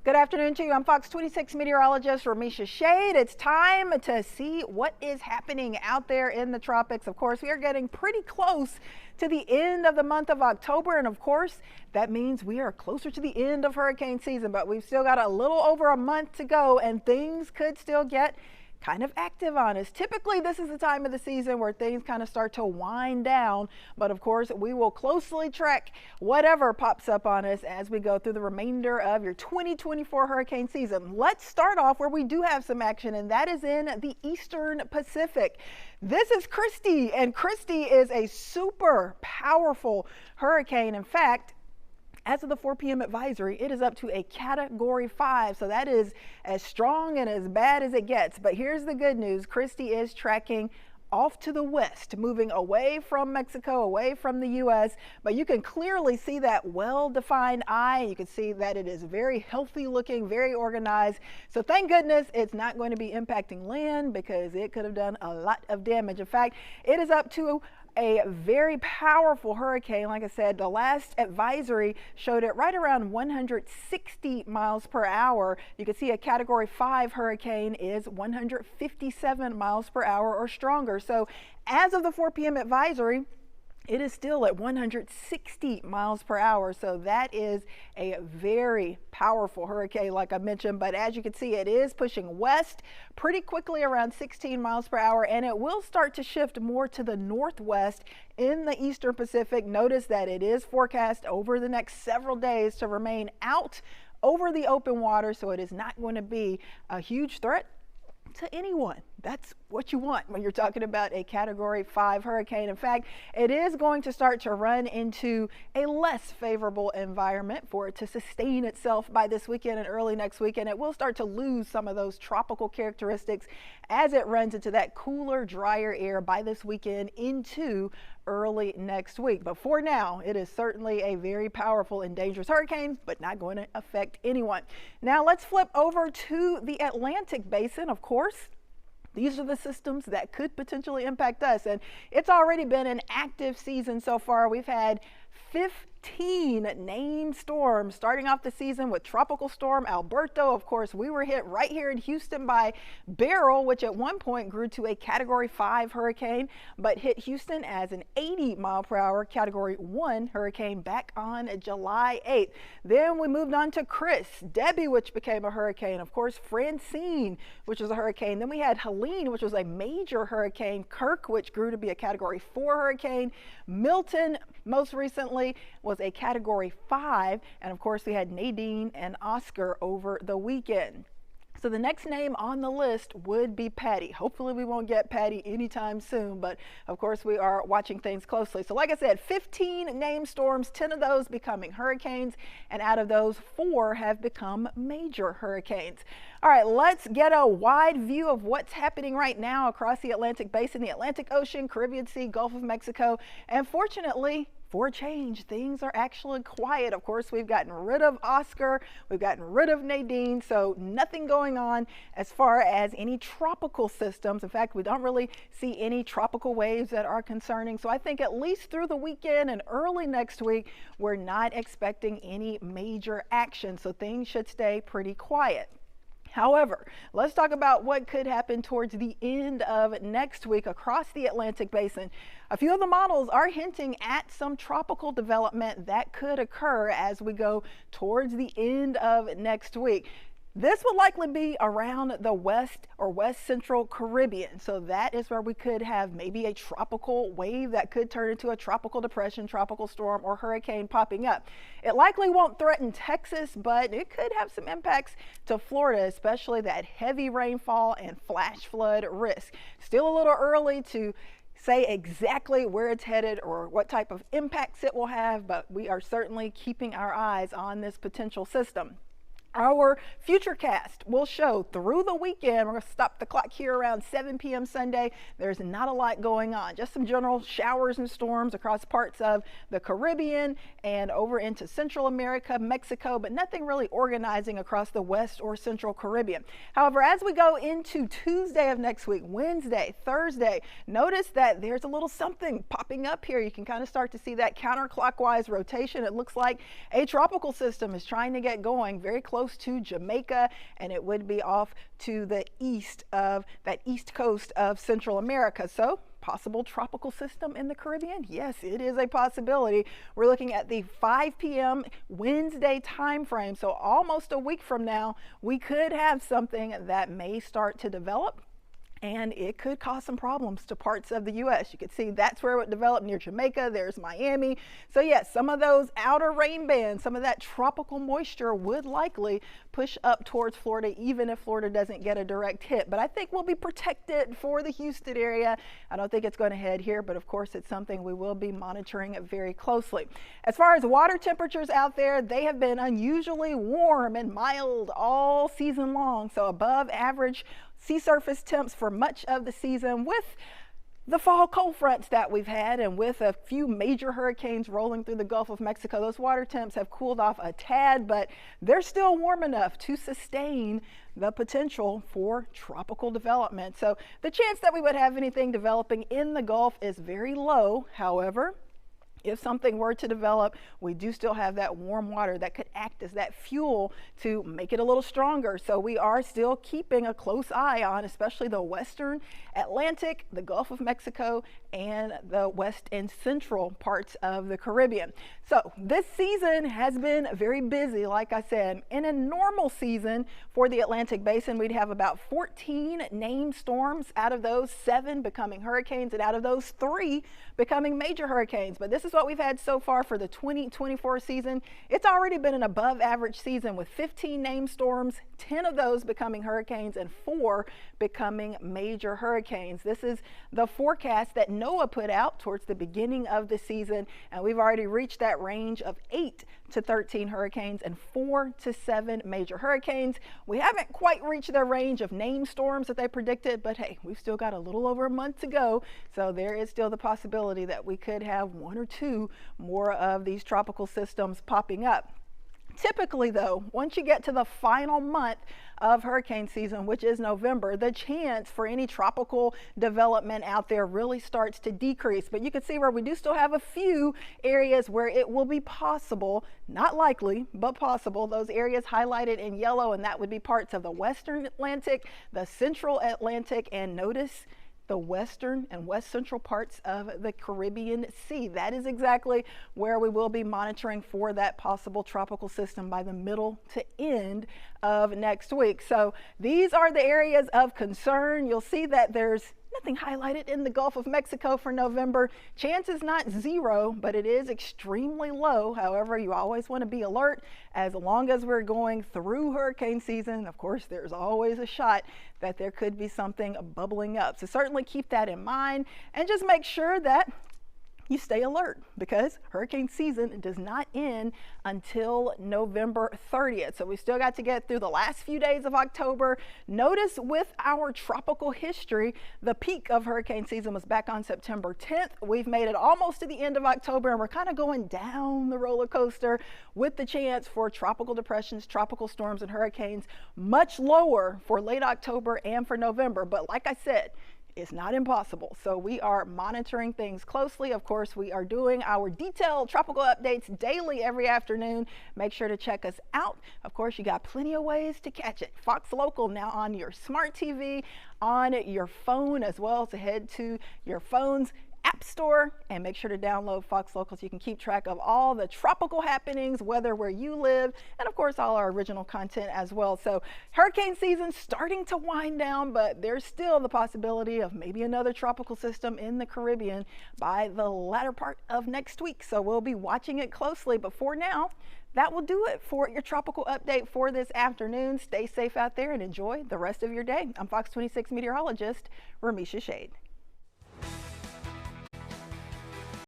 Good afternoon to you. I'm Fox 26 meteorologist Ramisha Shade. It's time to see what is happening out there in the tropics. Of course, we are getting pretty close to the end of the month of October, and of course, that means we are closer to the end of hurricane season, but we've still got a little over a month to go, and things could still get kind of active on us. Typically, this is the time of the season where things kind of start to wind down, but of course, we will closely track whatever pops up on us as we go through the remainder of your 2024 hurricane season. Let's start off where we do have some action, and that is in the Eastern Pacific. This is Kristy, and Kristy is a super powerful hurricane. In fact, as of the 4 p.m. advisory, it is up to a Category 5, so that is as strong and as bad as it gets. But here's the good news. Kristy is tracking off to the west, moving away from Mexico, away from the U.S., but you can clearly see that well-defined eye. You can see that it is very healthy looking, very organized. So thank goodness it's not going to be impacting land, because it could have done a lot of damage. In fact, it is up to a very powerful hurricane. Like I said, the last advisory showed it right around 160 miles per hour. You can see a Category 5 hurricane is 157 miles per hour or stronger. So as of the 4 p.m. advisory, it is still at 160 miles per hour. So that is a very powerful hurricane, like I mentioned. But as you can see, it is pushing west pretty quickly, around 16 miles per hour, and it will start to shift more to the northwest in the Eastern Pacific. Notice that it is forecast over the next several days to remain out over the open water, so it is not going to be a huge threat to anyone. That's what you want when you're talking about a Category 5 hurricane. In fact, it is going to start to run into a less favorable environment for it to sustain itself by this weekend and early next weekend. It will start to lose some of those tropical characteristics as it runs into that cooler, drier air by this weekend into early next week. But for now, it is certainly a very powerful and dangerous hurricane, but not going to affect anyone. Now let's flip over to the Atlantic basin. Of course, these are the systems that could potentially impact us, and it's already been an active season so far. We've had 15 named storms starting off the season with Tropical Storm Alberto. Of course, we were hit right here in Houston by Beryl, which at one point grew to a Category 5 hurricane, but hit Houston as an 80-mile-per-hour Category 1 hurricane back on July 8th. Then we moved on to Chris, Debbie, which became a hurricane, of course, Francine, which was a hurricane. Then we had Helene, which was a major hurricane, Kirk, which grew to be a Category 4 hurricane, Milton, most recently, was a Category 5, and of course we had Nadine and Oscar over the weekend. So the next name on the list would be Patty. Hopefully we won't get Patty anytime soon, but of course we are watching things closely. So like I said, 15 named storms, 10 of those becoming hurricanes, and out of those, 4 have become major hurricanes. All right, let's get a wide view of what's happening right now across the Atlantic basin, the Atlantic Ocean, Caribbean Sea, Gulf of Mexico, and fortunately, for a change, things are actually quiet. Of course, we've gotten rid of Oscar, we've gotten rid of Nadine, so nothing going on as far as any tropical systems. In fact, we don't really see any tropical waves that are concerning. So I think at least through the weekend and early next week, we're not expecting any major action. So things should stay pretty quiet. However, let's talk about what could happen towards the end of next week across the Atlantic basin. A few of the models are hinting at some tropical development that could occur as we go towards the end of next week. This would likely be around the west or west central Caribbean. So that is where we could have maybe a tropical wave that could turn into a tropical depression, tropical storm, or hurricane popping up. It likely won't threaten Texas, but it could have some impacts to Florida, especially that heavy rainfall and flash flood risk. Still a little early to say exactly where it's headed or what type of impacts it will have, but we are certainly keeping our eyes on this potential system. Our futurecast will show through the weekend. We're going to stop the clock here around 7 p.m. Sunday. There's not a lot going on, just some general showers and storms across parts of the Caribbean and over into Central America, Mexico, but nothing really organizing across the West or Central Caribbean. However, as we go into Tuesday of next week, Wednesday, Thursday, notice that there's a little something popping up here. You can kind of start to see that counterclockwise rotation. It looks like a tropical system is trying to get going very close close to Jamaica, and it would be off to the east coast of Central America. So possible tropical system in the Caribbean? Yes, it is a possibility. We're looking at the 5 p.m. Wednesday time frame. So almost a week from now, we could have something that may start to develop, and it could cause some problems to parts of the U.S. You can see that's where it would develop near Jamaica. There's Miami. So yes, some of those outer rain bands, some of that tropical moisture would likely push up towards Florida, even if Florida doesn't get a direct hit. But I think we'll be protected for the Houston area. I don't think it's going to head here, but of course it's something we will be monitoring very closely. As far as water temperatures out there, they have been unusually warm and mild all season long. So above average sea surface temps for much of the season, with the fall cold fronts that we've had and with a few major hurricanes rolling through the Gulf of Mexico. Those water temps have cooled off a tad, but they're still warm enough to sustain the potential for tropical development. So the chance that we would have anything developing in the Gulf is very low. However, if something were to develop, we do still have that warm water that could act as that fuel to make it a little stronger. So we are still keeping a close eye on especially the western Atlantic, the Gulf of Mexico, and the west and central parts of the Caribbean. So this season has been very busy. Like I said, in a normal season for the Atlantic Basin, we'd have about 14 named storms. Out of those, 7 becoming hurricanes, and out of those, 3 becoming major hurricanes. But this is what we've had so far for the 2024 season. It's already been an above average season with 15 named storms, 10 of those becoming hurricanes and 4 becoming major hurricanes. This is the forecast that NOAA put out towards the beginning of the season, and we've already reached that range of 8 to 13 hurricanes and 4 to 7 major hurricanes. We haven't quite reached their range of named storms that they predicted, but hey, we've still got a little over a month to go, so there is still the possibility that we could have 1 or 2 more of these tropical systems popping up. Typically though, once you get to the final month of hurricane season, which is November, the chance for any tropical development out there really starts to decrease. But you can see where we do still have a few areas where it will be possible, not likely, but possible. Those areas highlighted in yellow, and that would be parts of the western Atlantic, the central Atlantic, and notice the western and west central parts of the Caribbean Sea. That is exactly where we will be monitoring for that possible tropical system by the middle to end of next week. So these are the areas of concern. You'll see that there's nothing highlighted in the Gulf of Mexico for November. Chance is not 0, but it is extremely low. However, you always want to be alert as long as we're going through hurricane season. Of course, there's always a shot that there could be something bubbling up. So certainly keep that in mind and just make sure that you stay alert, because hurricane season does not end until November 30th. So we still got to get through the last few days of October. Notice with our tropical history, the peak of hurricane season was back on September 10th. We've made it almost to the end of October, and we're kind of going down the roller coaster with the chance for tropical depressions, tropical storms, and hurricanes much lower for late October and for November. But like I said, it's not impossible. So we are monitoring things closely. Of course, we are doing our detailed tropical updates daily every afternoon. Make sure to check us out. Of course, you got plenty of ways to catch it. Fox Local now on your smart TV, on your phone as well. So head to your phone's App Store and make sure to download Fox Local so you can keep track of all the tropical happenings, weather where you live, and of course all our original content as well. So hurricane season starting to wind down, but there's still the possibility of maybe another tropical system in the Caribbean by the latter part of next week. So we'll be watching it closely. But for now, that will do it for your tropical update for this afternoon. Stay safe out there and enjoy the rest of your day. I'm Fox 26 meteorologist Ramisha Shade.